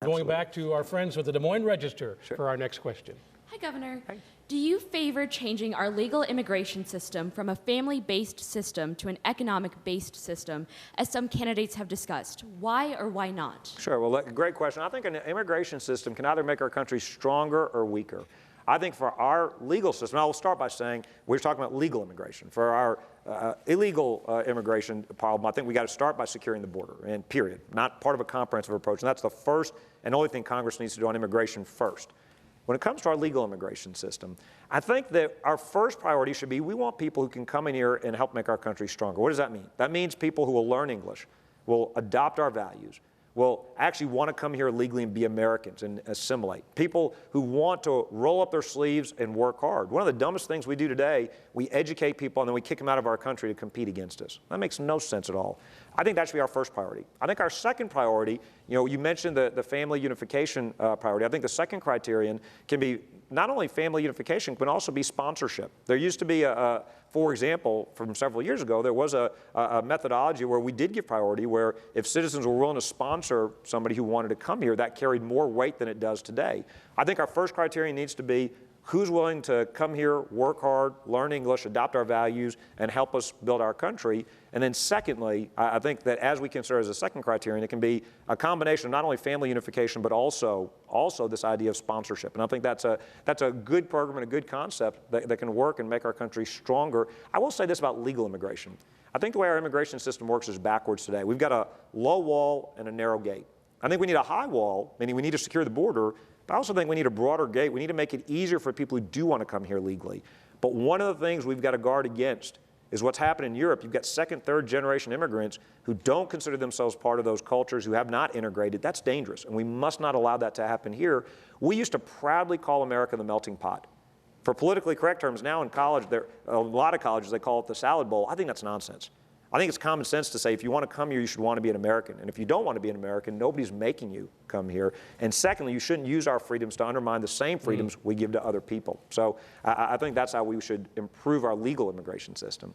Going back to our friends with the Des Moines Register for our next question. Hi, Governor. Hi. Do you favor changing our legal immigration system from a family-based system to an economic-based system, as some candidates have discussed? Why or why not? Sure, well, great question. I think an immigration system can either make our country stronger or weaker. I think for our legal system, I will start by saying we're talking about legal immigration. For our illegal immigration problem, I think we got to start by securing the border, and period. Not part of a comprehensive approach. And that's the first and only thing Congress needs to do on immigration first. When it comes to our legal immigration system, I think that our first priority should be we want people who can come in here and help make our country stronger. What does that mean? That means people who will learn English, will adopt our values, will actually want to come here legally and be Americans and assimilate. People who want to roll up their sleeves and work hard. One of the dumbest things we do today, we educate people and then we kick them out of our country to compete against us. That makes no sense at all. I think that should be our first priority. I think our second priority, you mentioned the family unification priority. I think the second criterion can be not only family unification, but also be sponsorship. There used to be for example, from several years ago, there was a methodology where we did give priority where if citizens were willing to sponsor somebody who wanted to come here, that carried more weight than it does today. I think our first criterion needs to be who's willing to come here, work hard, learn English, adopt our values, and help us build our country. And then secondly, I think that as we consider as a second criterion, it can be a combination of not only family unification, but also this idea of sponsorship. And I think that's a good program and a good concept that can work and make our country stronger. I will say this about legal immigration. I think the way our immigration system works is backwards today. We've got a low wall and a narrow gate. I think we need a high wall, meaning we need to secure the border, but I also think we need a broader gate. We need to make it easier for people who do want to come here legally. But one of the things we've got to guard against is what's happened in Europe. You've got second, third generation immigrants who don't consider themselves part of those cultures, who have not integrated. That's dangerous, and we must not allow that to happen here. We used to proudly call America the melting pot. For politically correct terms, now in college, a lot of colleges, they call it the salad bowl. I think that's nonsense. I think it's common sense to say if you want to come here, you should want to be an American. And if you don't want to be an American, nobody's making you come here. And secondly, you shouldn't use our freedoms to undermine the same freedoms we give to other people. So I think that's how we should improve our legal immigration system.